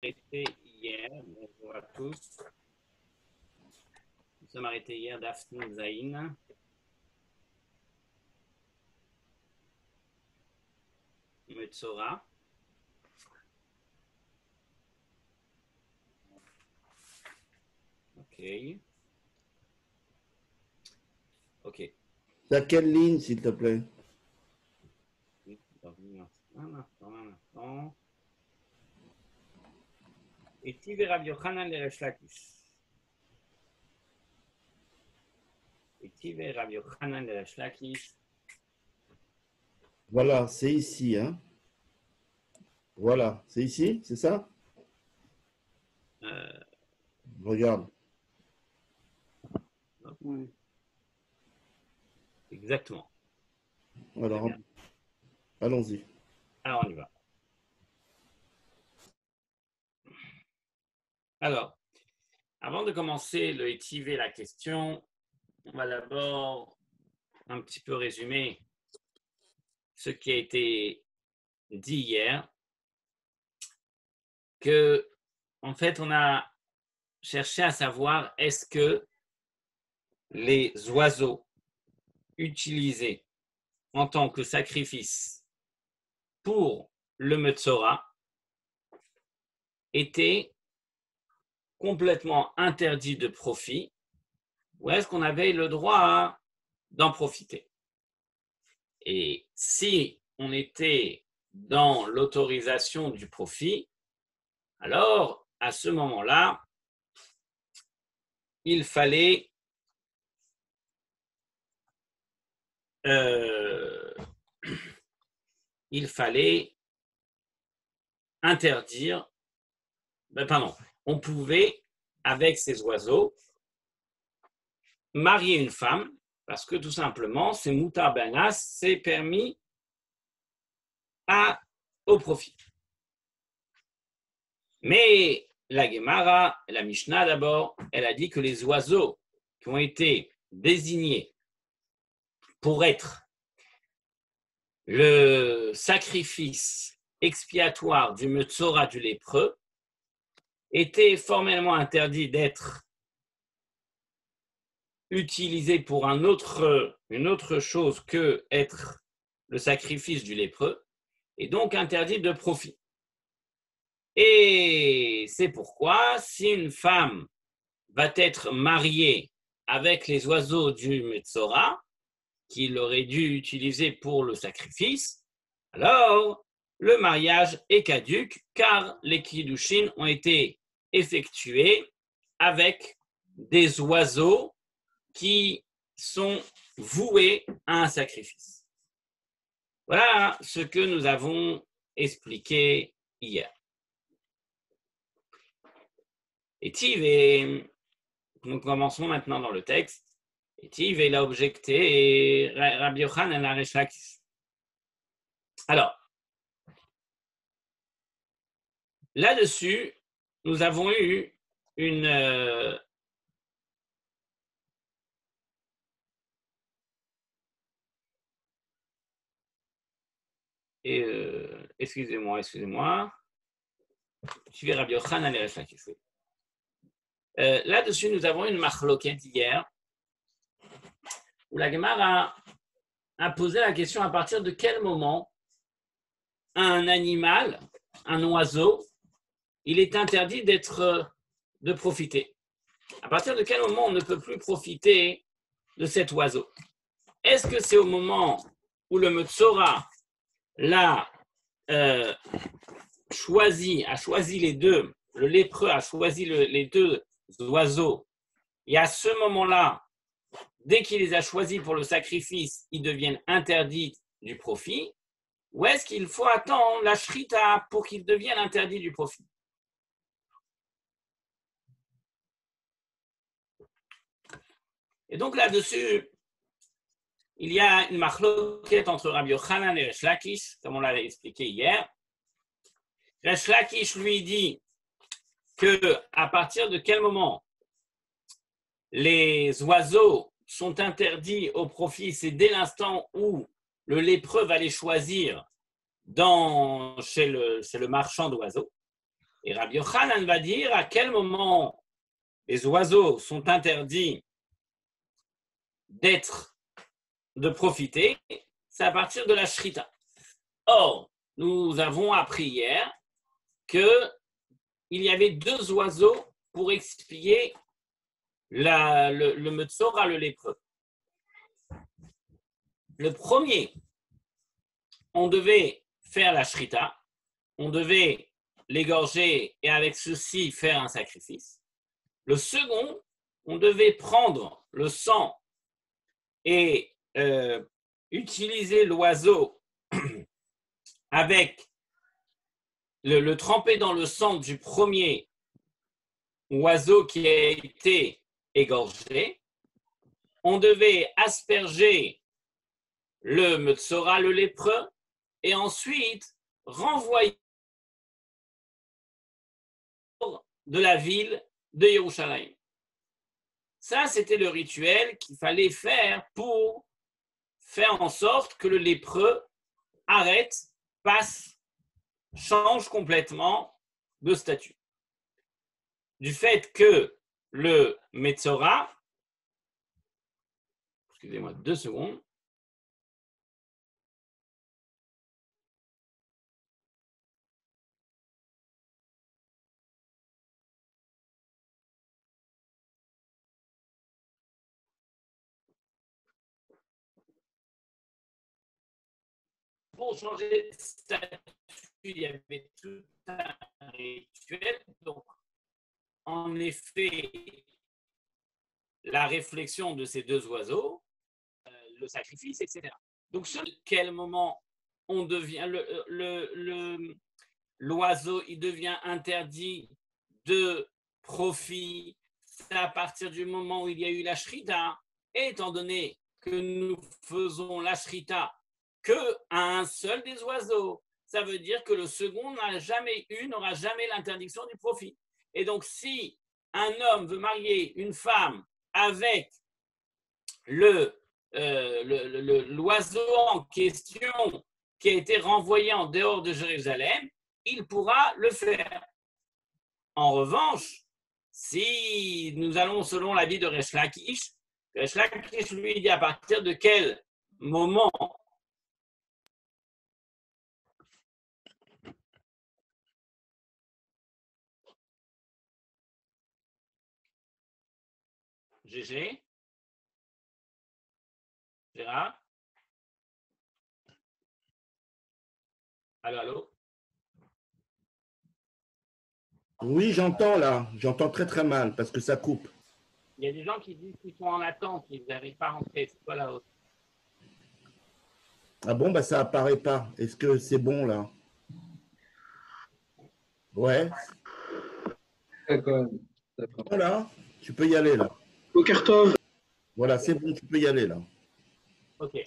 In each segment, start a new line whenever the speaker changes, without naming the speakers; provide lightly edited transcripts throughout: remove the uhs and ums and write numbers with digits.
arrêté hier, bonjour à tous. Nous sommes arrêtés hier d'Afsin Zaïn. Metzora. Ok. Ok.
C'est à quelle ligne, s'il te plaît?
Un instant. Etiv Rabbi Yochanan le Resh Lakish. Etiv Rabbi Yochanan le Resh Lakish.
Voilà, c'est ici, hein? Voilà, c'est ici, c'est ça? Regarde.
Oui. Exactement.
Alors, allons-y.
Alors, on y va. Alors, avant de commencer le étiver la question, on va d'abord un petit peu résumer ce qui a été dit hier, que en fait on a cherché à savoir est-ce que les oiseaux utilisés en tant que sacrifice pour le Metzora étaient complètement interdits de profit ou est-ce qu'on avait le droit d'en profiter? Et si on était dans l'autorisation du profit, alors à ce moment-là, il fallait interdire, on pouvait, avec ces oiseaux, marier une femme, parce que tout simplement, c'est Moutar Benas, c'est permis au profit. Mais la Gemara, la Mishnah d'abord, elle a dit que les oiseaux qui ont été désignés pour être le sacrifice expiatoire du Metzora du lépreux étaient formellement interdits d'être utilisés pour une autre chose que être le sacrifice du lépreux, et donc interdits de profit. Et c'est pourquoi, si une femme va être mariée avec les oiseaux du Metzora, qu'il aurait dû utiliser pour le sacrifice, alors le mariage est caduc car les kiddushin ont été effectués avec des oiseaux qui sont voués à un sacrifice. Voilà ce que nous avons expliqué hier. Et Tiv, nous commençons maintenant dans le texte. Et Tiv, il a objecté Rabbi Yochanan le Resh Lakish. Alors, là-dessus, nous avons eu une excusez-moi. Suivez Rabbi Yochanan le Resh Lakish. Là-dessus, nous avons une machloket hier, où la Gemara a posé la question à partir de quel moment un animal, un oiseau, il est interdit de profiter. À partir de quel moment on ne peut plus profiter de cet oiseau? Est-ce que c'est au moment où le Metzora a choisi les deux, le lépreux a choisi les deux oiseaux, et à ce moment-là, dès qu'il les a choisis pour le sacrifice, ils deviennent interdits du profit, ou est-ce qu'il faut attendre la shrita pour qu'ils deviennent interdits du profit? Et donc là-dessus, il y a une machloket entre Rabbi Yochanan et Resh Lakish, comme on l'avait expliqué hier. Resh Lakish lui dit qu'à partir de quel moment les oiseaux sont interdits au profit, c'est dès l'instant où le lépreux va les choisir chez le marchand d'oiseaux. Et Rabbi Yochanan va dire à quel moment les oiseaux sont interdits de profiter, c'est à partir de la shrita. Or, nous avons appris hier qu'il y avait deux oiseaux pour expier le Metzora, le lépreux. Le premier, on devait faire la shrita, on devait l'égorger et avec ceci faire un sacrifice. Le second, on devait prendre le sang et utiliser l'oiseau avec le tremper dans le sang du premier oiseau qui a été égorgé. On devait asperger le Metzora, le lépreux, et ensuite renvoyer de la ville de Yerushalayim. Ça, c'était le rituel qu'il fallait faire pour faire en sorte que le lépreux arrête, passe, change complètement de statut. Du fait que le Metzora, excusez-moi 2 secondes, pour changer de statut, il y avait tout un rituel. Donc, en effet, la réflexion de ces deux oiseaux, le sacrifice, etc. Donc, sur quel moment on devient l'oiseau, il devient interdit de profit, c'est à partir du moment où il y a eu la shrita, et étant donné que nous faisons la shrita qu'à un seul des oiseaux, ça veut dire que le second n'aura jamais l'interdiction du profit. Et donc, si un homme veut marier une femme avec l'oiseau en question qui a été renvoyé en dehors de Jérusalem, il pourra le faire. En revanche, si nous allons selon l'avis de Resh Lakish, lui dit à partir de quel moment GG Gérard Allô
Oui, j'entends là. J'entends très très mal parce que ça coupe.
Il y a des gens qui disent qu'ils sont en attente, qu'ils n'arrivent pas à rentrer. C'est quoi la haute?
Ah bon, bah ça apparaît pas. Est-ce que c'est bon là? Ouais.
D'accord.
Voilà, tu peux y aller là.
Bokertov.
Voilà, c'est bon, tu peux y aller là.
Ok.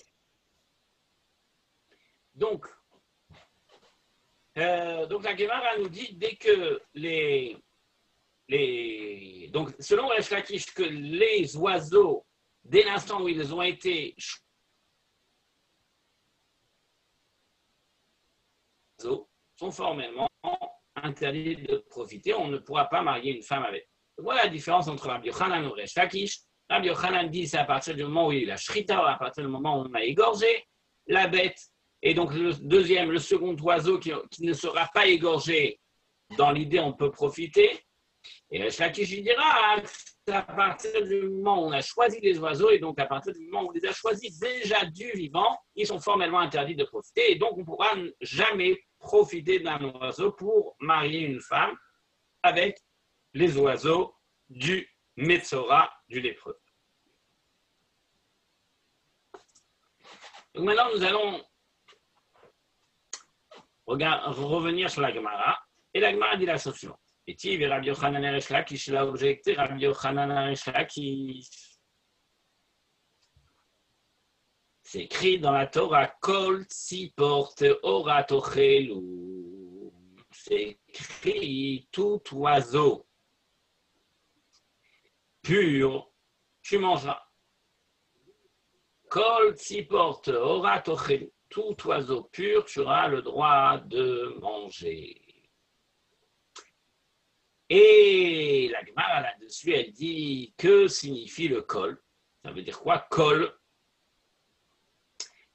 Donc la Gemara nous dit dès que donc selon Resh Lakish, que les oiseaux, dès l'instant où ils ont été sont formellement interdits de profiter, on ne pourra pas marier une femme avec. Voilà la différence entre Rabbi Yochanan et Resh Lakish. Rabbi Yochanan dit c'est à partir du moment où il y a la shrita, à partir du moment où on a égorgé la bête, et donc le second oiseau qui ne sera pas égorgé, dans l'idée on peut profiter. Et Resh Lakish dira à partir du moment où on a choisi les oiseaux, et donc à partir du moment où on les a choisis déjà du vivant, ils sont formellement interdits de profiter, et donc on ne pourra jamais profiter d'un oiseau pour marier une femme avec les oiseaux du Metzora, du lépreux. Donc maintenant nous allons revenir sur la Gemara, et la Gemara dit la chose suivante. Et Tiv et Rabbi Yochanan et Resh Lakish l'a objecté, Rabbi Yochanan et Resh Lakish. C'est écrit dans la Torah, Kol tzipor te'ora tochelu. C'est écrit, tout oiseau pur, tu mangeras. Kol tzipor te'ora tochelu. Tout oiseau pur, tu auras le droit de manger. Et la Gemara là-dessus, elle dit que signifie le kol. Ça veut dire quoi, kol?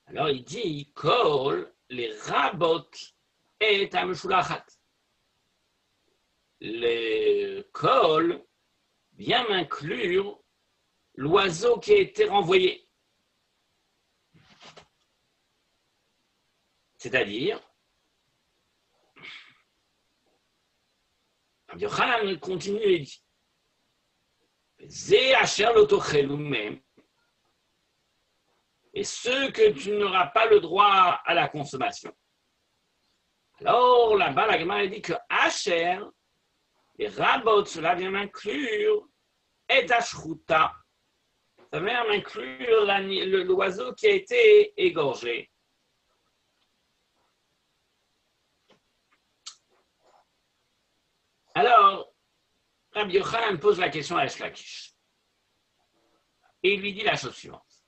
Alors il dit kol, les rabot et ameshulachat. Le kol vient m'inclure l'oiseau qui a été renvoyé. C'est-à-dire, Rabbi Yochanan continue et dit, Zé asher l'otochelou même, et ceux que tu n'auras pas le droit à la consommation. Alors là-bas, la Gemara dit que asher, les rabot, cela vient m'inclure et ashruta. Ça vient m'inclure l'oiseau qui a été égorgé. Alors, Rabbi Yochanan pose la question à Resh Lakish. Et il lui dit la chose suivante.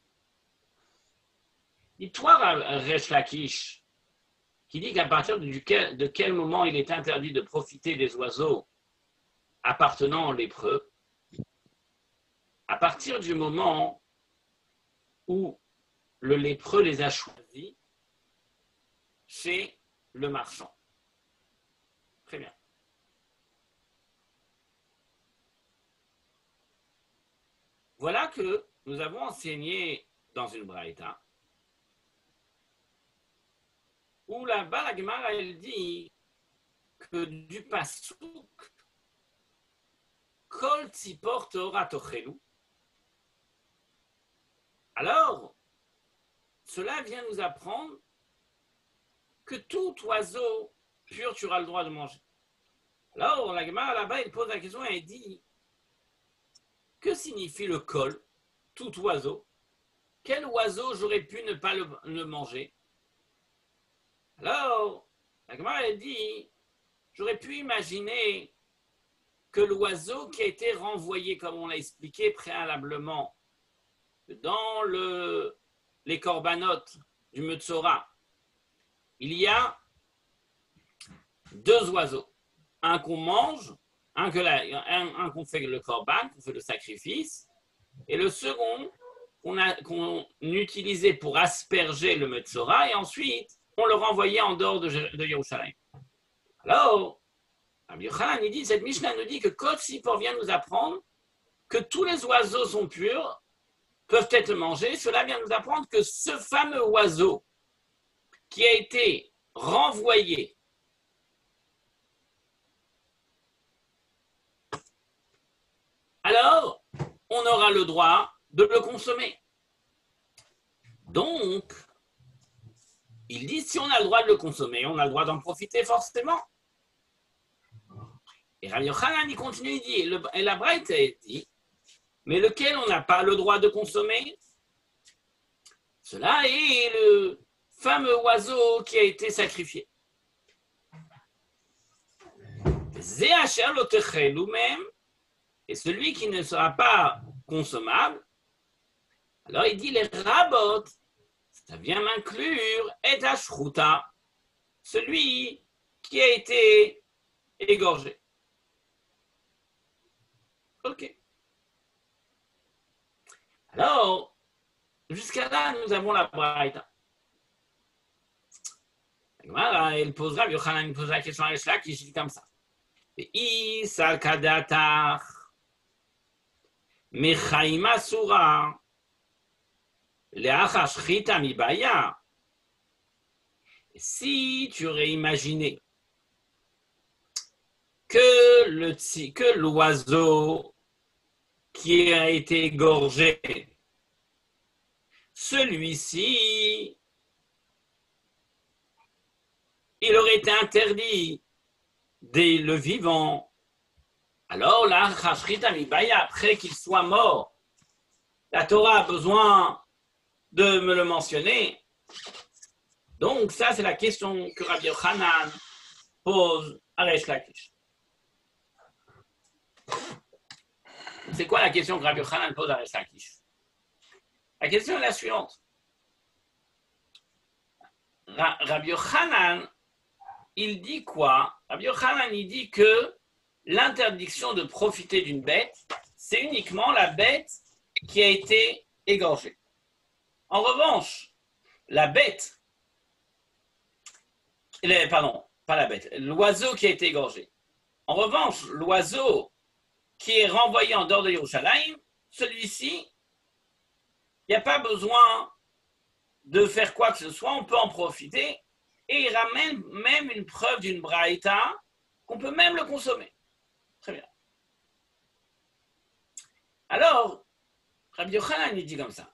Dis-toi, Resh Lakish, qui dit qu'à partir de quel moment il est interdit de profiter des oiseaux appartenant aux lépreux, à partir du moment où le lépreux les a choisis chez le marchand. Très bien. Voilà que nous avons enseigné dans une braïta où là-bas la Gemara elle dit que du pasouk kol tzipor teora tochelu. Alors, cela vient nous apprendre que tout oiseau pur tu auras le droit de manger. Alors, la Gemara là-bas elle pose la question et elle dit que signifie le kol, tout oiseau? Quel oiseau j'aurais pu ne pas le manger? Alors, la Gemara elle dit, j'aurais pu imaginer que l'oiseau qui a été renvoyé, comme on l'a expliqué préalablement, dans les corbanotes du Metzora, il y a deux oiseaux. Un qu'on mange, un qu'on fait le korban, qu'on fait le sacrifice, et le second qu'on utilisait pour asperger le Metzora, et ensuite on le renvoyait en dehors de Yerushalayim. Alors, Rabbi Yochanan, il dit, cette Mishnah nous dit que Kol Tzipor vient nous apprendre que tous les oiseaux sont purs, peuvent être mangés. Cela vient nous apprendre que ce fameux oiseau qui a été renvoyé alors on aura le droit de le consommer. Donc, il dit, si on a le droit de le consommer, on a le droit d'en profiter forcément. Et Rabbi Yochanan, il continue, il dit, et la Braïta dit, mais lequel on n'a pas le droit de consommer? Cela est le fameux oiseau qui a été sacrifié. Zéacher l'otechel ou même, et celui qui ne sera pas consommable, alors il dit, les rabot, ça vient m'inclure et ashruta, celui qui a été égorgé. Ok. Alors, jusqu'à là, nous avons la braïta. Elle posera, Rabbi Yochanan pose la question à Resh Lakish, qui dit comme ça. Isa kadatar, mechaima sura, leachar shchita mibaya. Si tu aurais imaginé que l'oiseau qui a été égorgé, celui-ci, il aurait été interdit dès le vivant. Alors là, après qu'il soit mort, la Torah a besoin de me le mentionner. Donc ça, c'est la question que Rabbi Yochanan pose à Resh Lakish. C'est quoi la question que Rabbi Yochanan pose à Resh Lakish? La question est la suivante. Rabbi Yochanan, il dit quoi? Rabbi Yochanan, il dit que l'interdiction de profiter d'une bête, c'est uniquement la bête qui a été égorgée. En revanche, la bête, pardon, pas la bête, l'oiseau qui a été égorgé. En revanche, l'oiseau qui est renvoyé en dehors de Yerushalayim, celui-ci, il n'y a pas besoin de faire quoi que ce soit, on peut en profiter. Et il ramène même une preuve d'une braïta qu'on peut même le consommer. Très bien. Alors, Rabbi Yochanan, il dit comme ça.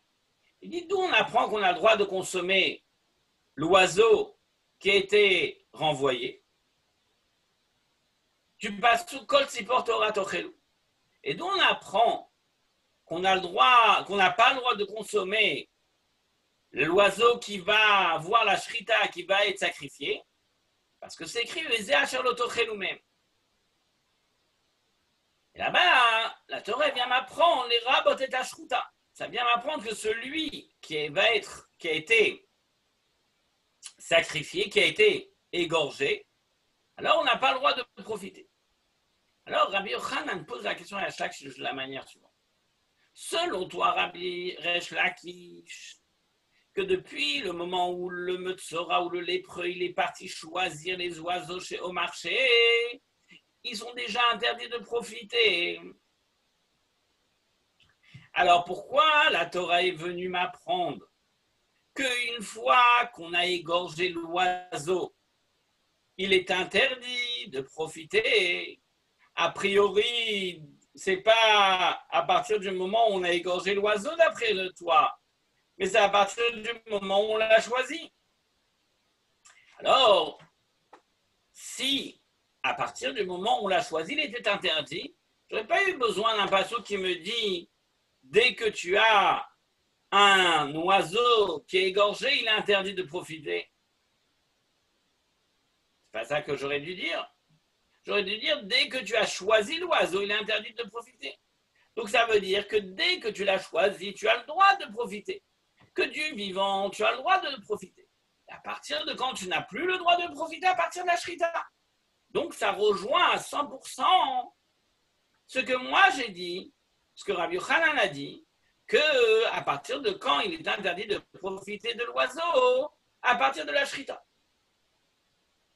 Il dit, d'où on apprend qu'on a le droit de consommer l'oiseau qui a été renvoyé. Tu passes sous Kol Tzipor Torah Tochelu. Et d'où on apprend qu'on a le droit, qu'on n'a pas le droit de consommer l'oiseau qui va voir la shrita, qui va être sacrifié, parce que c'est écrit même. Et là-bas, la Torah vient m'apprendre les rabot et ashruta. Ça vient m'apprendre que celui qui a été sacrifié, qui a été égorgé, alors on n'a pas le droit de profiter. Alors Rabbi Yochanan pose la question à Resh de la manière suivante. Selon toi, Rabbi Resh Lakish, que depuis le moment où le Metzora ou le lépreux il est parti choisir les oiseaux au marché, ils sont déjà interdits de profiter. Alors pourquoi la Torah est venue m'apprendre qu'une fois qu'on a égorgé l'oiseau, il est interdit de profiter? A priori, c'est pas à partir du moment où on a égorgé l'oiseau d'après toi, mais c'est à partir du moment où on l'a choisi. Alors, si à partir du moment où on l'a choisi, il était interdit, je n'aurais pas eu besoin d'un passage qui me dit dès que tu as un oiseau qui est égorgé, il est interdit de profiter. C'est pas ça que j'aurais dû dire. J'aurais dû dire dès que tu as choisi l'oiseau, il est interdit de profiter. Donc ça veut dire que dès que tu l'as choisi, tu as le droit de profiter. Que du vivant, tu as le droit de profiter. À partir de quand tu n'as plus le droit de profiter, à partir de la shrita. Donc ça rejoint à 100% ce que moi j'ai dit, ce que Rabbi Yochanan a dit, que à partir de quand il est interdit de profiter de l'oiseau, à partir de la shrita.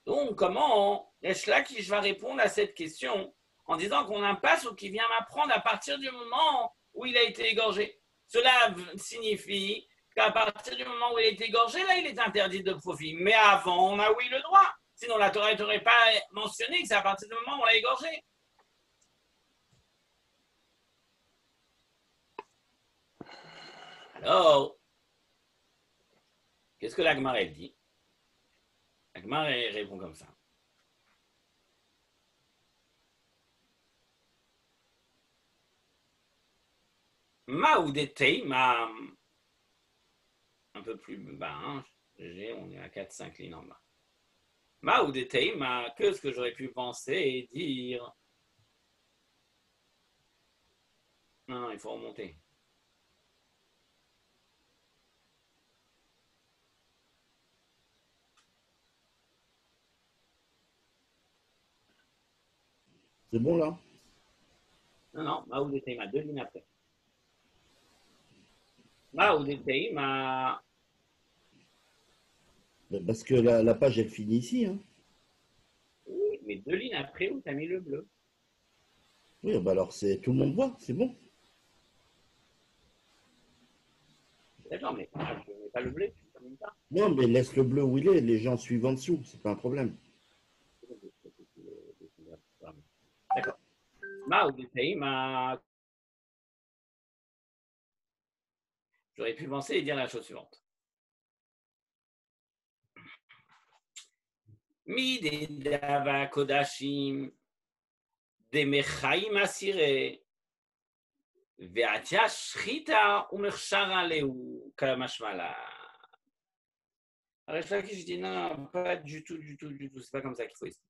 Donc comment est-ce là qui je vais répondre à cette question en disant qu'on a un passage qui vient m'apprendre à partir du moment où il a été égorgé. Cela signifie qu'à partir du moment où il a été égorgé, là, il est interdit de profit. Mais avant, on a oui le droit. Sinon, la Torah n'aurait pas mentionné que c'est à partir du moment où on l'a égorgé. Alors, qu'est-ce que la Gemara dit? La Gemara répond comme ça. Ma ou d'été, ma un peu plus bas, hein, on est à 4-5 lignes en bas. Ma ou d'été, ma que ce que j'aurais pu penser et dire. Non, il faut remonter.
C'est bon là?
Non, ma ou d'été, ma 2 lignes après. Ma ou d'été, ma.
Parce que la page, elle finit ici. Hein.
Oui, mais 2 lignes après où tu as mis le bleu.
Oui, bah alors tout le monde voit, c'est bon.
D'accord, mais tu ne mets pas le bleu, tu ne termines pas.
Non, mais laisse le bleu où il est, les gens suivent en dessous, c'est pas un problème.
D'accord. Ma ou d'été, ma. J'aurais pu penser et dire la chose suivante. Mi de dava kodashim de mechaim asire ve'atia shrita u'mechshara leu kamashmala. Alors, je dis non, pas du tout, du tout, du tout. C'est pas comme ça qu'il faut expliquer.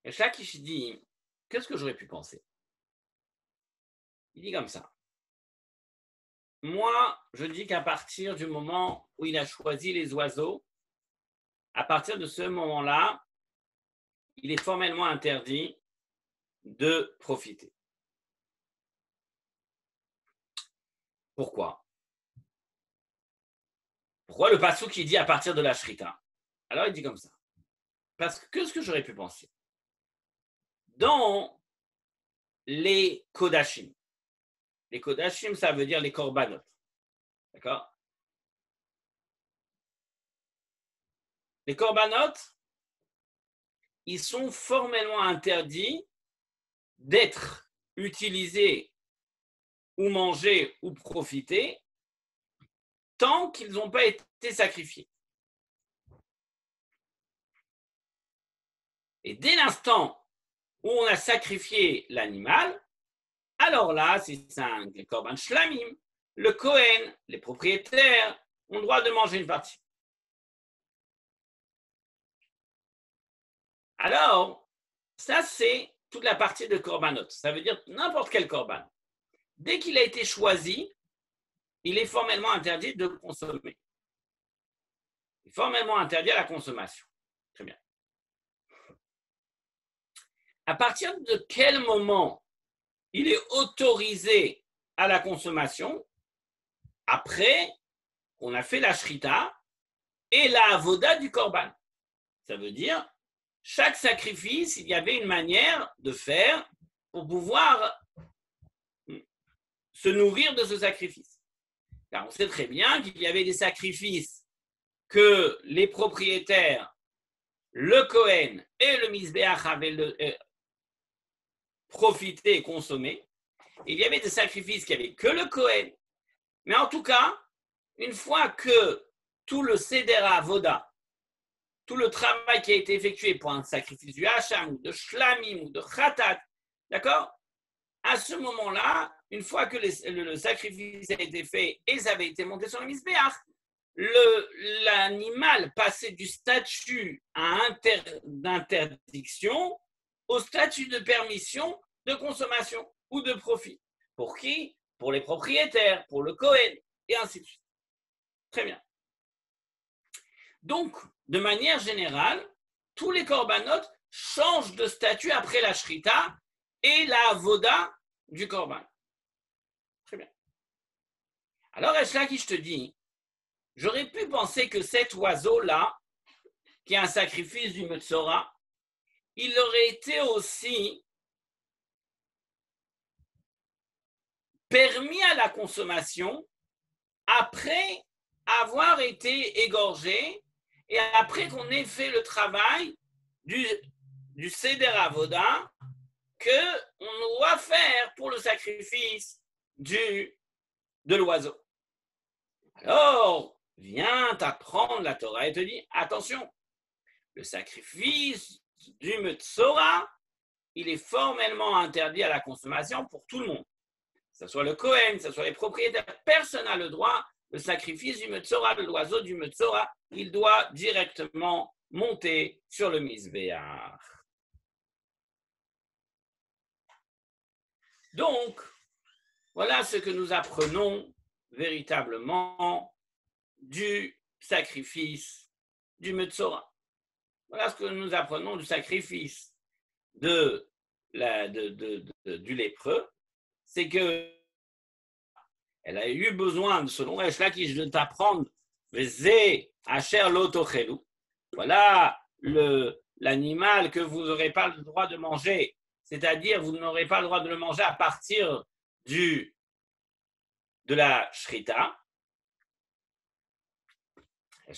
Et Lakish dit, qu'est-ce que j'aurais pu penser? Il dit comme ça. Moi, je dis qu'à partir du moment où il a choisi les oiseaux, à partir de ce moment-là, il est formellement interdit de profiter. Pourquoi? Pourquoi le passouk qui dit à partir de la shrita? Alors il dit comme ça. Parce que qu'est-ce que j'aurais pu penser? Dans les kodashim, ça veut dire les korbanot. D'accord? Les korbanot, ils sont formellement interdits d'être utilisés ou mangés ou profités tant qu'ils n'ont pas été sacrifiés. Et dès l'instant où on a sacrifié l'animal, alors là, c'est un korban shlamim, le Kohen, les propriétaires ont le droit de manger une partie. Alors, ça c'est toute la partie de korbanot. Ça veut dire n'importe quel korban. Dès qu'il a été choisi, il est formellement interdit de consommer. Il est formellement interdit à la consommation. Très bien. À partir de quel moment il est autorisé à la consommation? Après qu'on a fait la shrita et la avoda du korban. Ça veut dire, chaque sacrifice, il y avait une manière de faire pour pouvoir se nourrir de ce sacrifice. Car on sait très bien qu'il y avait des sacrifices que les propriétaires, le Kohen et le Mizbeach avaient profité et consommé. Il y avait des sacrifices qui n'avaient que le Kohen. Mais en tout cas, une fois que tout le Seder Avoda, tout le travail qui a été effectué pour un sacrifice du Hacham, ou de Shlamim, ou de Khatat, d'accord? À ce moment-là, une fois que le sacrifice a été fait et ça avait été monté sur le Mizbeach, l'animal passait du statut d'interdiction au statut de permission de consommation ou de profit. Pour qui? Pour les propriétaires, pour le Kohen, et ainsi de suite. Très bien. Donc, de manière générale, tous les korbanot changent de statut après la shrita et la avoda du korban. Très bien. Alors, Lakish te dit, j'aurais pu penser que cet oiseau-là, qui est un sacrifice du Metzora, il aurait été aussi permis à la consommation après avoir été égorgé et après qu'on ait fait le travail du Seder Avoda qu'on doit faire pour le sacrifice de l'oiseau. Alors, vient t'apprendre la Torah et te dit, attention, le sacrifice du Metzora, il est formellement interdit à la consommation pour tout le monde. Que ce soit le Kohen, que ce soit les propriétaires, personne n'a le droit. Le sacrifice du Metzora, de l'oiseau du Metzora, il doit directement monter sur le Mizbeach. Donc, voilà ce que nous apprenons véritablement du sacrifice du Metzora. Voilà ce que nous apprenons du sacrifice du lépreux. C'est que elle a eu besoin, selon Lakish, de t'apprendre voilà l'animal que vous n'aurez pas le droit de manger, c'est-à-dire vous n'aurez pas le droit de le manger à partir de la shrita.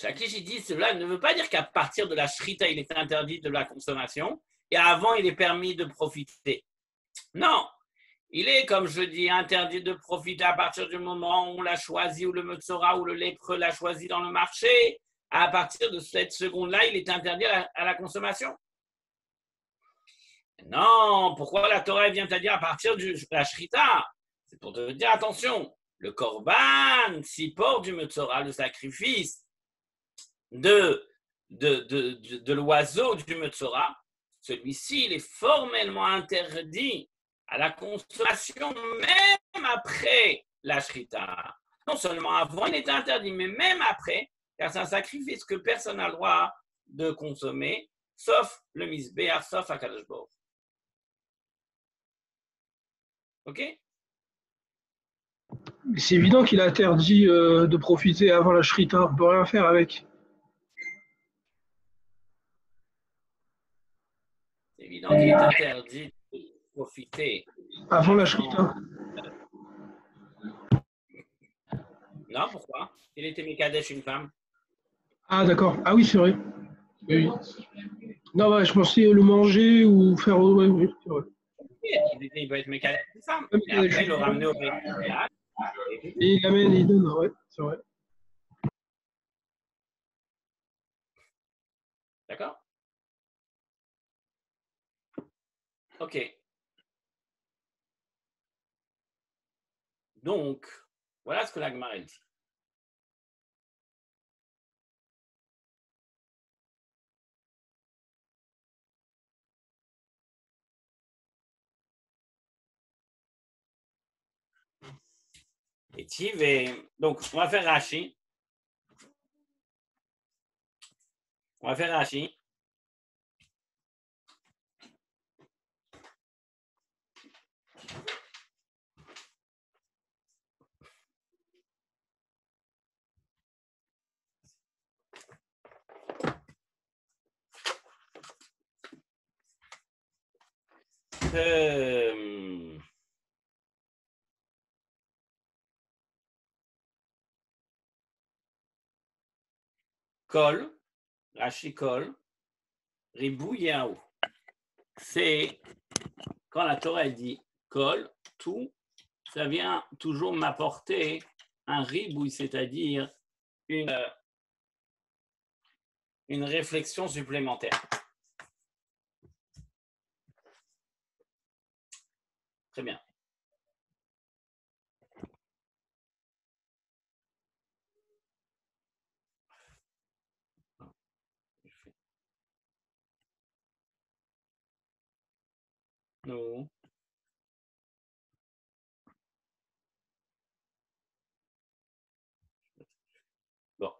Lakish dit cela ne veut pas dire qu'à partir de la shrita, il est interdit de la consommation et avant, il est permis de profiter. Non. Il est, comme je dis, interdit de profiter à partir du moment où on l'a choisi, ou le Metzora, ou le lépreux l'a choisi dans le marché. À partir de cette seconde-là, il est interdit à la consommation. Non, pourquoi la Torah vient à dire à partir de la shrita? C'est pour te dire, attention, le korban, sipor du Metzora, le sacrifice de l'oiseau du Metzora, celui-ci, il est formellement interdit à la consommation même après la shrita. Non seulement avant, il est interdit, mais même après, car c'est un sacrifice que personne n'a le droit de consommer, sauf le misbéach, sauf Akadosh Baruch. Ok?
C'est évident qu'il a interdit de profiter avant la shrita. On ne peut rien faire avec.
C'est évident qu'il est interdit de profiter.
Avant la shrita.
Non, pourquoi? Il était Mekadesh une femme.
Ah, d'accord. Ah oui, c'est vrai. Oui. Non, ouais, je pensais le manger ou faire. Ouais, oui, c'est vrai.
Il doit être Mekadesh une femme.
Ouais,
Et après, il le ramenait au Beit Mikdash.
Et il amène, il donne, ouais, c'est vrai.
D'accord? Ok. Donc, voilà ce que la Gemara dit. Et donc, on va faire Rashi. On va faire Rashi. Kol, Rashi Kol, Ribou Yaou. C'est quand la Torah dit Kol, tout, ça vient toujours m'apporter un ribouille, c'est-à-dire une réflexion supplémentaire. Très bien. Non. Bon.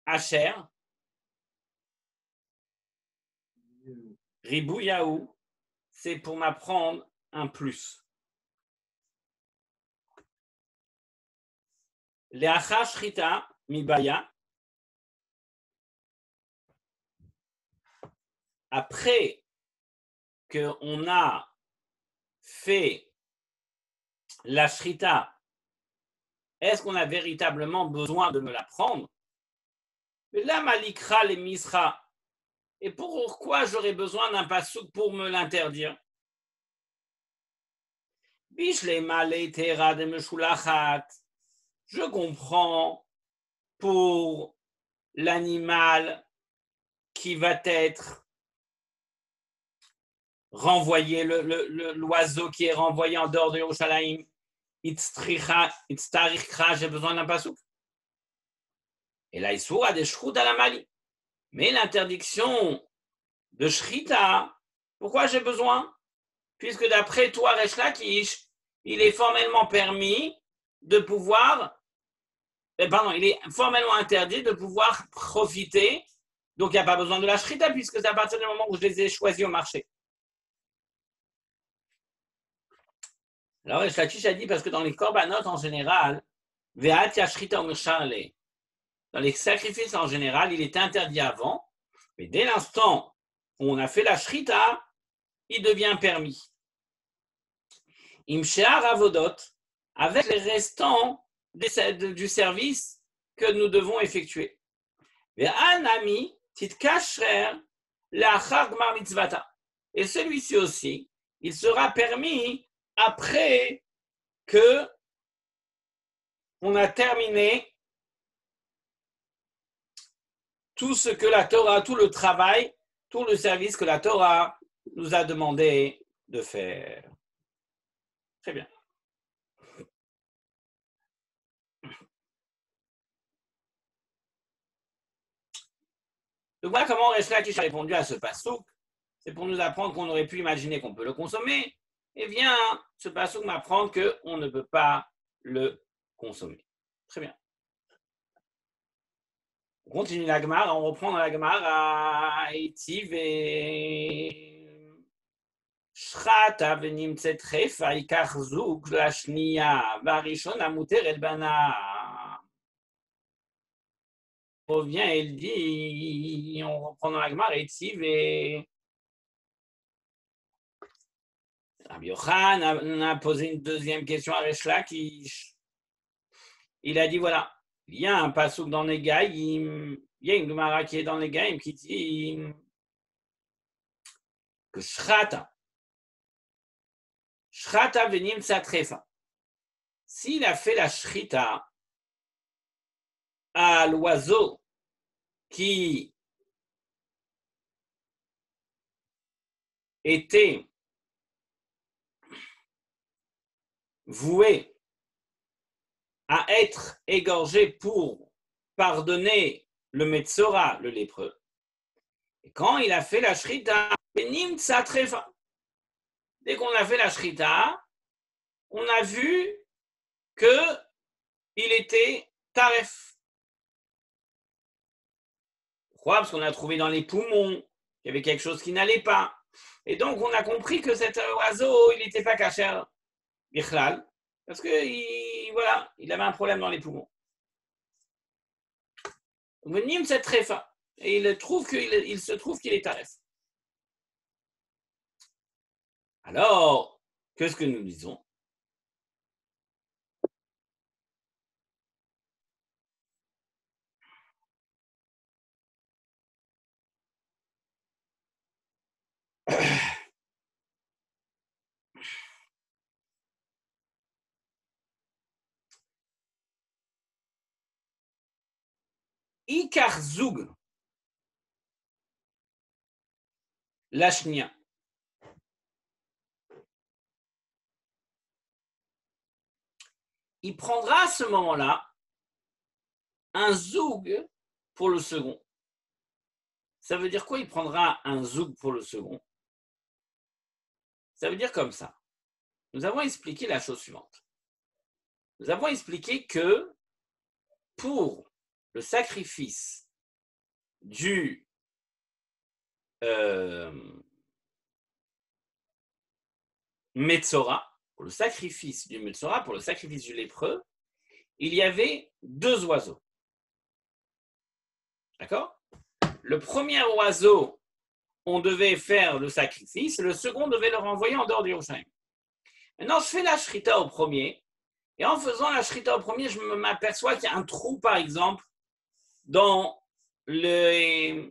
Asher, Ribou Yaou, c'est pour m'apprendre un plus. Leacha Shrita Mibaya, après qu'on a fait la Shrita, est-ce qu'on a véritablement besoin de me l'apprendre? La Malikra les Misra. Et pourquoi j'aurais besoin d'un pasouk pour me l'interdire? Je comprends pour l'animal qui va être renvoyé, l'oiseau qui est renvoyé en dehors de Yerushalayim, j'ai besoin d'un pasouk. Et là, il s'ouvre à des shroud à la Mali. Mais l'interdiction de Shrita, pourquoi j'ai besoin? Puisque d'après toi, Resh Lakish, il est formellement permis de pouvoir, il est formellement interdit de pouvoir profiter. Donc, il n'y a pas besoin de la Shrita, puisque c'est à partir du moment où je les ai choisis au marché. Alors, Resh Lakish a dit, parce que dans les korbanot en général, Ve'at Yashrita U'Mirshale, dans les sacrifices en général, il est interdit avant, mais dès l'instant où on a fait la Shrita, il devient permis. Imshar Avodot, avec les restants du service que nous devons effectuer. Et celui-ci aussi, il sera permis après que on a terminé tout ce que la Torah, tout le travail, tout le service que la Torah nous a demandé de faire. Très bien. Donc voilà comment Resh Lakish a répondu à ce passouk. C'est pour nous apprendre qu'on aurait pu imaginer qu'on peut le consommer. Eh bien, ce passouk m'apprend qu'on ne peut pas le consommer. Très bien. On continue la Gemara, on reprend dans la Gemara à Etiv et Shrata venimtzet refa ikach zug lashniya varishona muteret bana. On revient et il dit, on reprend dans la Gemara Etiv et Rabbi Yochanan a posé une deuxième question à Resh Lakish. Il a dit voilà, il y a un passouk dans les Gaïm, il y a une Gemara qui est dans les Gaïm qui dit que Shrata venim satrefa. S'il a fait la shrita à l'oiseau qui était voué à être égorgé pour pardonner le Metzora, le lépreux. Et quand il a fait la shrita, venim satrefa. Dès qu'on a fait la shrita, on a vu qu'il était taref. Pourquoi? Parce qu'on a trouvé dans les poumons qu'il y avait quelque chose qui n'allait pas. Et donc, on a compris que cet oiseau, il n'était pas kasher bichlal, parce que voilà, il avait un problème dans les poumons. Venim cette trefa. Et il se trouve qu'il est taref. Alors, qu'est-ce que nous disons? Ikar Zug, Lashnia. Il prendra à ce moment-là un Zoug pour le second. Ça veut dire quoi? Il prendra un Zoug pour le second. Ça veut dire comme ça. Nous avons expliqué la chose suivante. Nous avons expliqué que pour le sacrifice du Metzora, pour le sacrifice du Metzora, pour le sacrifice du lépreux, il y avait deux oiseaux. D'accord? Le premier oiseau, on devait faire le sacrifice, le second devait le renvoyer en dehors du Yerushalayim. Maintenant, je fais la shrita au premier, et en faisant la shrita au premier, je m'aperçois qu'il y a un trou, par exemple, dans l'estomac.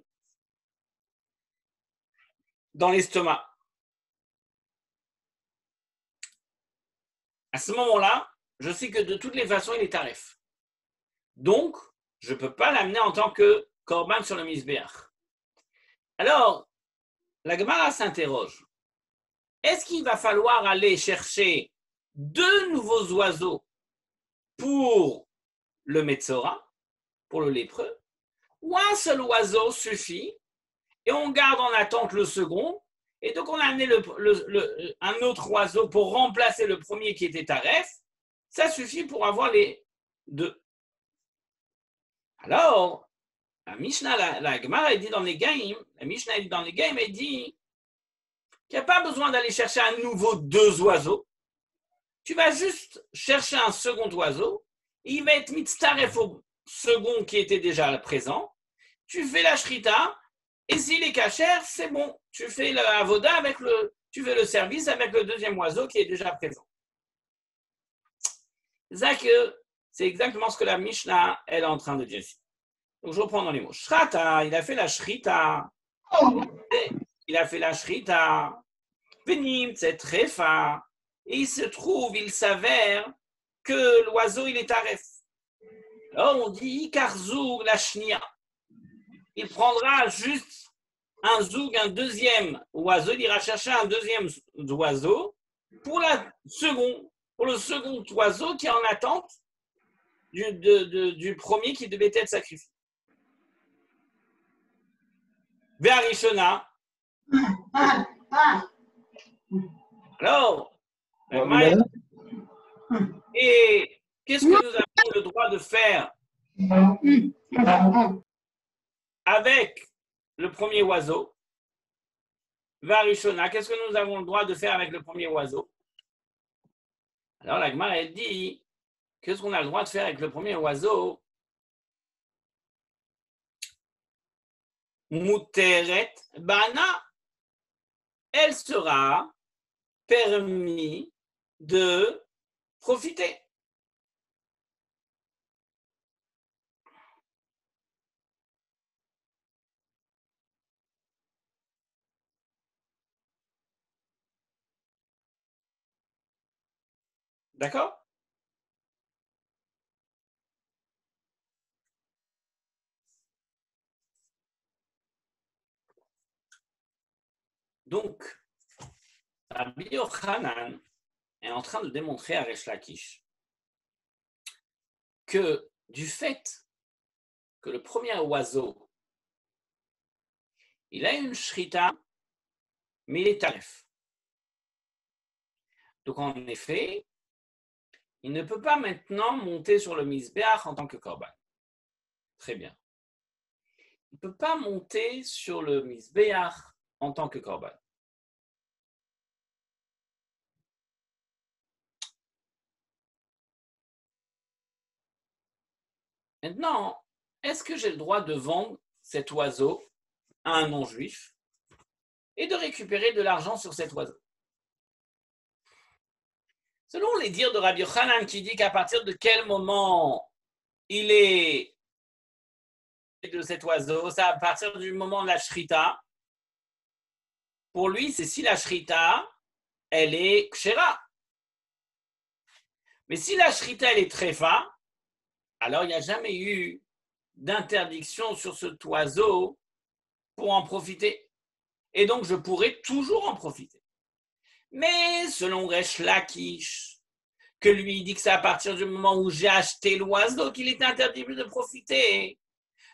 À ce moment-là, je sais que de toutes les façons, il est taref. Donc, je ne peux pas l'amener en tant que korban sur le misbéach. Alors, la Gemara s'interroge. Est-ce qu'il va falloir aller chercher deux nouveaux oiseaux pour le Metzora, pour le lépreux, ou un seul oiseau suffit et on garde en attente le second, et donc on a amené un autre oiseau pour remplacer le premier qui était taref, ça suffit pour avoir les deux. Alors, la Mishnah, la Gemara, elle dit dans les Gaïm, elle dit qu'il n'y a pas besoin d'aller chercher à nouveau deux oiseaux. Tu vas juste chercher un second oiseau, il va être mitzaref au second qui était déjà présent, tu fais la shrita, et s'il est kasher, c'est bon. Tu fais la avoda tu fais le service avec le deuxième oiseau qui est déjà présent. C'est exactement ce que la Mishnah elle est en train de dire ici. Donc je reprends dans les mots. Shrata, il a fait la shrita. Il a fait la shrita. Venim, c'est très fin. Et il s'avère que l'oiseau, il est taref. Alors on dit Ikar Zoug la shnia. Il prendra juste un zoug, un deuxième oiseau, il ira chercher un deuxième oiseau pour le second oiseau qui est en attente du premier qui devait être sacrifié. Verishona. Alors, et qu'est-ce que nous avons le droit de faire avec le premier oiseau? Varishona, qu'est-ce que nous avons le droit de faire avec le premier oiseau? Alors la Gemara, elle dit, qu'est-ce qu'on a le droit de faire avec le premier oiseau? Muteret bana, elle sera permis de profiter. D'accord? Donc, Rabbi Yochanan est en train de démontrer à Resh Lakish que du fait que le premier oiseau, il a une shrita, mais il est taref. Donc, en effet, il ne peut pas maintenant monter sur le misbeach en tant que korban. Très bien. Il ne peut pas monter sur le misbeach en tant que korban. Maintenant, est-ce que j'ai le droit de vendre cet oiseau à un non-juif et de récupérer de l'argent sur cet oiseau? Selon les dires de Rabbi Yochanan qui dit qu'à partir de quel moment il est de cet oiseau, c'est à partir du moment de la shrita. Pour lui, c'est si la shrita, elle est kshera. Mais si la shrita, elle est trefa, alors il n'y a jamais eu d'interdiction sur cet oiseau pour en profiter. Et donc, je pourrais toujours en profiter. Mais selon Resh Lakish, que lui dit que c'est à partir du moment où j'ai acheté l'oiseau qu'il est interdit de profiter.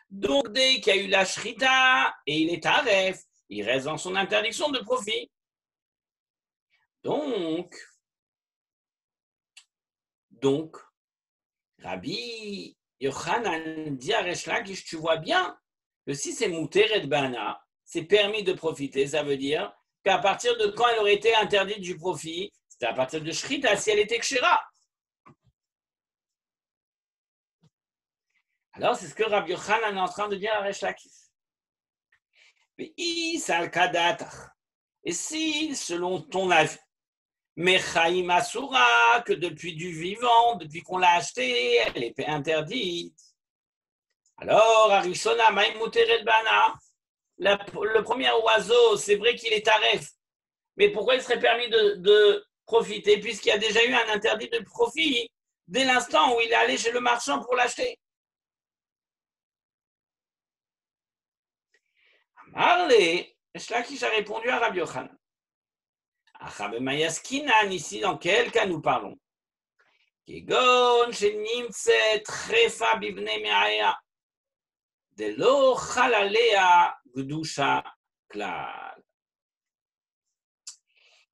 Donc, dès qu'il y a eu la shrita et il est taref, il reste dans son interdiction de profit. Donc, Rabbi Yochanan dit à Resh Lakish, tu vois bien que si c'est Muteret Bana, c'est permis de profiter, ça veut dire qu'à partir de quand elle aurait été interdite du profit, c'était à partir de Shrita, si elle était Kshera. Alors, c'est ce que Rabbi Yochanan est en train de dire à Resh Lakish. Et si, selon ton avis, Mechaim Asura, que depuis du vivant, depuis qu'on l'a acheté, elle est interdite. Alors, Arishona, Maïm Muteret Bana, le premier oiseau, c'est vrai qu'il est taref, mais pourquoi il serait permis de profiter puisqu'il y a déjà eu un interdit de profit dès l'instant où il est allé chez le marchand pour l'acheter? Amarle, Shlakish a répondu à Rabbi Yochanan. Ici, dans quel cas nous parlons? Kegon, Shenimtse, Trefa, Bivne, Meaya, de lo Chalalea, Gdusha, Klal.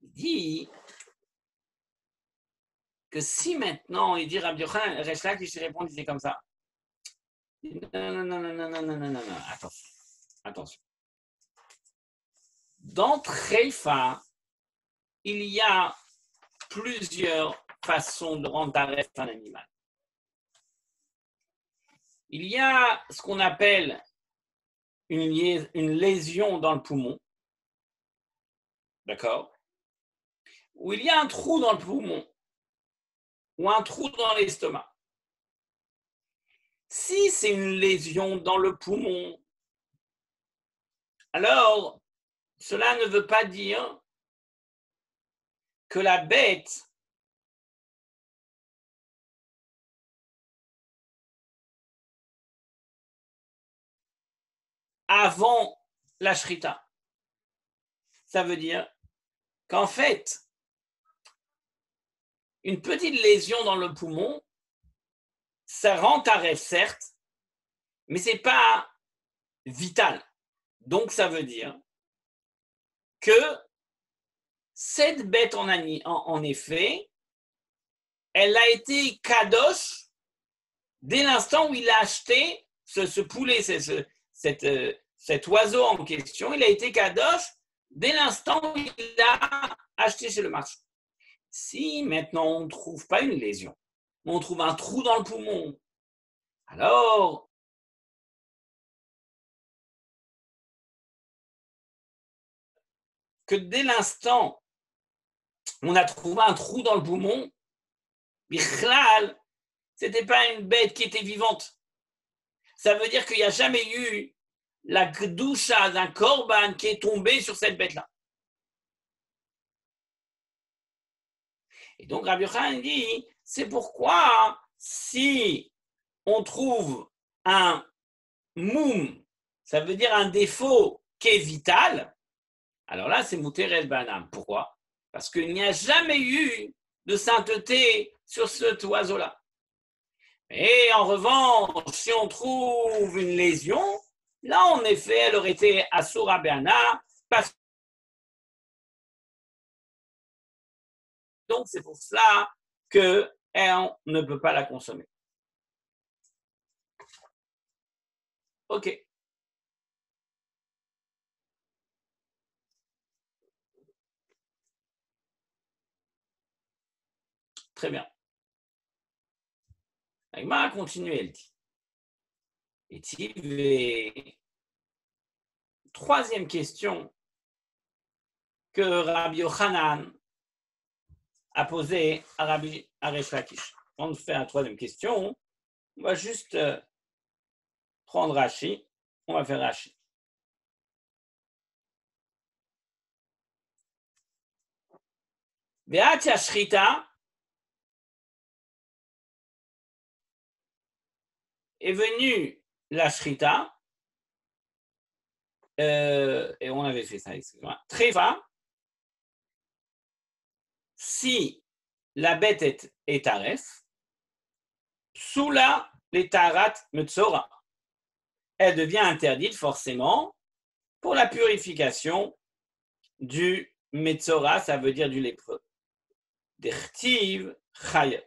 Il dit que si maintenant, il dit Rabbi Yochanan, Resh Lakish répond, il dit comme ça. Non, attention. Dans Treifa, il y a plusieurs façons de rendre taref un animal. Il y a ce qu'on appelle une lésion dans le poumon, d'accord? Où il y a un trou dans le poumon ou un trou dans l'estomac. Si c'est une lésion dans le poumon, alors cela ne veut pas dire que la bête avant la shrita. Ça veut dire qu'en fait, une petite lésion dans le poumon, ça rend taref, certes, mais ce n'est pas vital. Donc, ça veut dire que cette bête, en effet, elle a été kadosh dès l'instant où il a acheté ce poulet, cet oiseau en question. Il a été kadosh dès l'instant où il a acheté chez le marché. Si maintenant on ne trouve pas une lésion, on trouve un trou dans le poumon, alors que dès l'instant on a trouvé un trou dans le poumon, Bichlal, ce n'était pas une bête qui était vivante. Ça veut dire qu'il n'y a jamais eu la gdoucha d'un korban qui est tombé sur cette bête-là. Et donc Rabbi Yochanan dit, c'est pourquoi si on trouve un moum, ça veut dire un défaut qui est vital, alors là c'est muter el banam. Pourquoi? Parce qu'il n'y a jamais eu de sainteté sur cet oiseau-là. Et en revanche, si on trouve une lésion, là en effet elle aurait été asura be'ana, parce donc c'est pour cela qu'on ne peut pas la consommer. Ok. Très bien. Agma a continué, elle dit. Et troisième question que Rabbi Yochanan a posée à Rabbi Resh Lakish. Avant de faire la troisième question, on va juste prendre Rashi. On va faire Rashi. Ve'atia shrita est venue la shrita, et on avait fait ça, excusez-moi, Treva, si la bête est taref, Psula les tarat metzora, elle devient interdite forcément pour la purification du metzora, ça veut dire du lépreux. Dertiv chayot.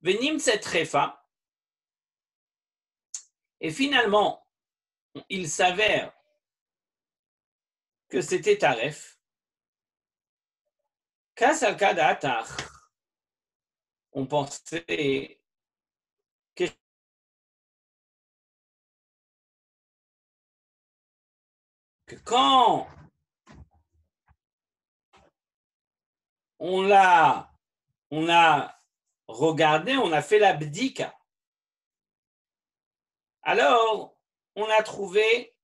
Venim cette trefa, et finalement, il s'avère que c'était taref. Kasal atar, on pensait que quand on a regardé, on a fait la bdika, alors on a trouvé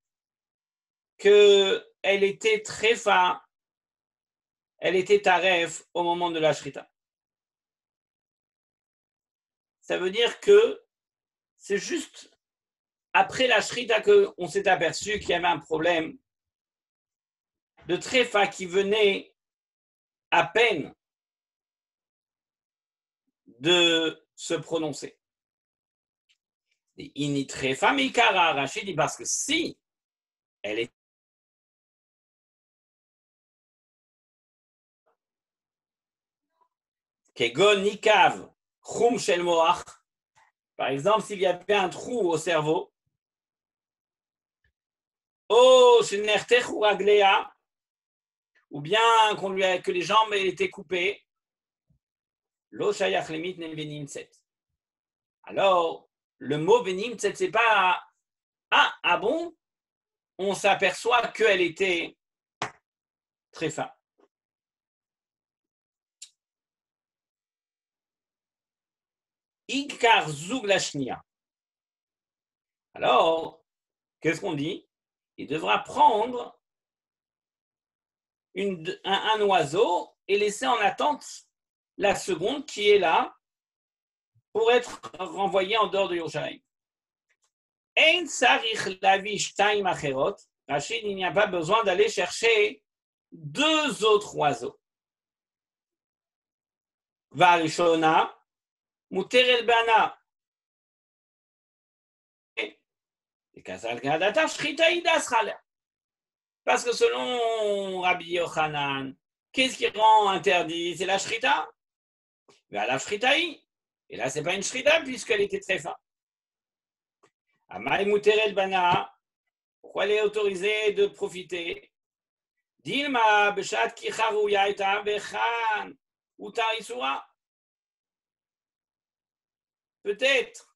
qu'elle était très fin, elle était taref au moment de la shrita. Ça veut dire que c'est juste après la shrita qu'on s'est aperçu qu'il y avait un problème de tréfa qui venait à peine de se prononcer. Ini tréfa mikara, Rachid dit parce que si elle est kegon nikav chum shel moach, par exemple s'il y avait un trou au cerveau, oh shenertech ou raglea, ou bien que les jambes aient été coupées, lo shayach lemit ne benimtset. Alors, le mot benimtset, c'est pas ah bon, on s'aperçoit qu'elle était très fin. Ikar zug lashnia. Alors, qu'est-ce qu'on dit? Il devra prendre un oiseau et laisser en attente la seconde qui est là pour être renvoyé en dehors de Yerushalayim. Ein sarich lavi shtaim acherot. Rachid, il n'y a pas besoin d'aller chercher deux autres oiseaux. והראשונה, מותרת בהנאה. Parce que selon Rabbi Yochanan, qu'est-ce qui rend interdit? C'est la shrita. Mais à la shritaï. Et là, ce n'est pas une shrita puisqu'elle était très fin. Amai muteret bana. Pourquoi elle est autorisée de profiter? Dilma beshat kicharu yaita bechan utar isura. Peut-être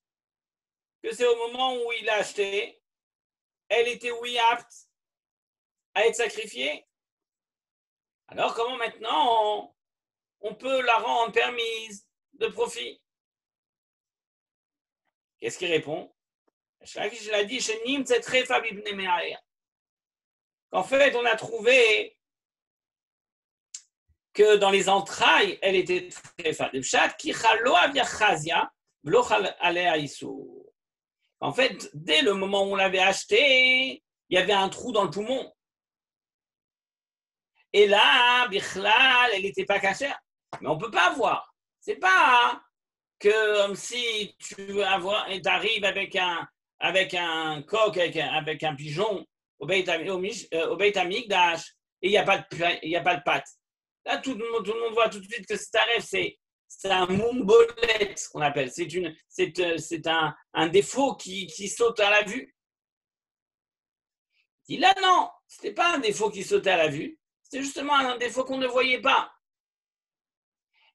que c'est au moment où il l'a acheté, elle était oui apte à être sacrifiée. Alors comment maintenant on peut la rendre permise de profit? Qu'est-ce qu'il répond? Je l'ai dit, qu'en fait, on a trouvé que dans les entrailles, elle était très fade. En fait, dès le moment où on l'avait acheté, il y avait un trou dans le poumon. Et là, Bichlal, elle n'était pas cachère. Mais on ne peut pas voir. C'est pas que comme si tu arrives avec un coq, avec un pigeon au Beit Amikdash et il n'y a pas de pâte. Là, tout le monde voit tout de suite que cet arrêt, c'est un mumbolet, qu'on appelle. C'est un défaut qui saute à la vue. Il dit là, non, ce n'était pas un défaut qui sautait à la vue, c'était justement un défaut qu'on ne voyait pas.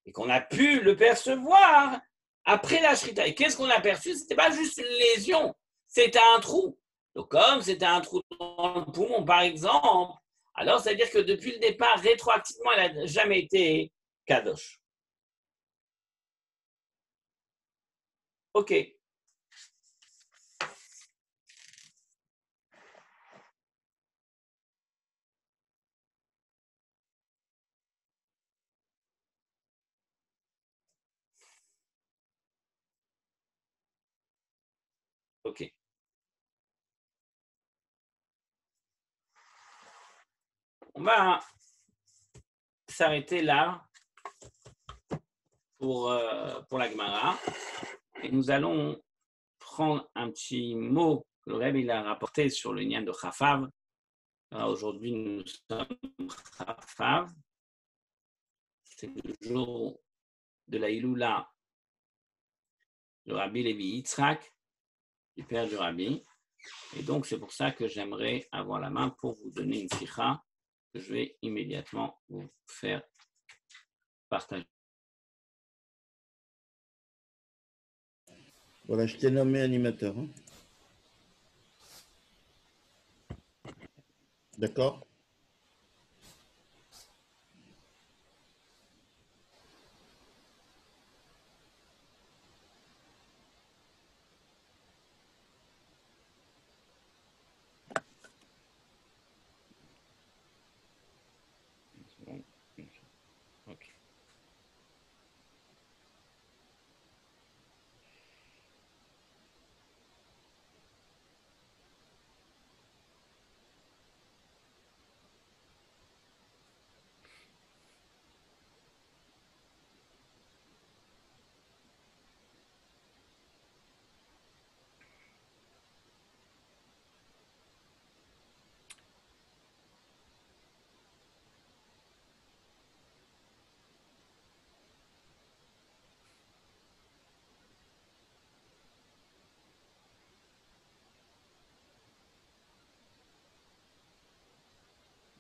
Et qu'on a pu le percevoir après la shrita. Et qu'est-ce qu'on a perçu? Ce n'était pas juste une lésion, c'était un trou. Donc, comme c'était un trou dans le poumon, par exemple, alors ça veut dire que depuis le départ, rétroactivement, elle n'a jamais été kadosh. Ok. Ok. On va s'arrêter là pour la Gemara. Et nous allons prendre un petit mot que le Rebbe il a rapporté sur le Nyan de Chafav. Aujourd'hui, nous sommes Chafav. C'est le jour de la Iloula de Rabbi Levi Yitzhak, du père du Rabbi. Et donc, c'est pour ça que j'aimerais avoir la main pour vous donner une sikha que je vais immédiatement vous faire partager.
Voilà, je t'ai nommé animateur. Hein. D'accord?
Ok.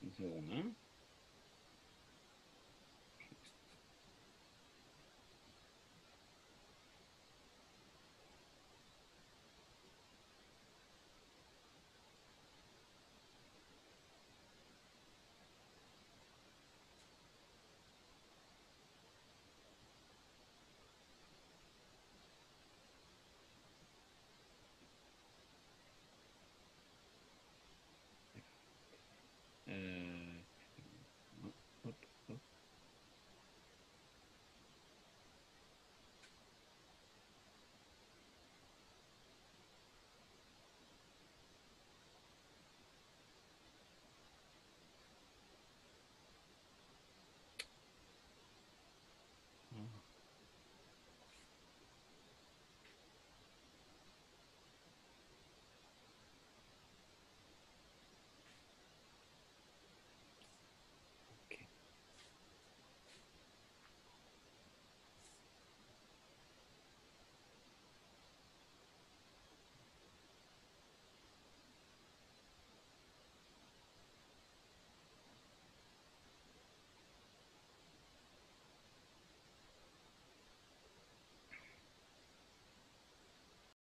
Une seconde, hein.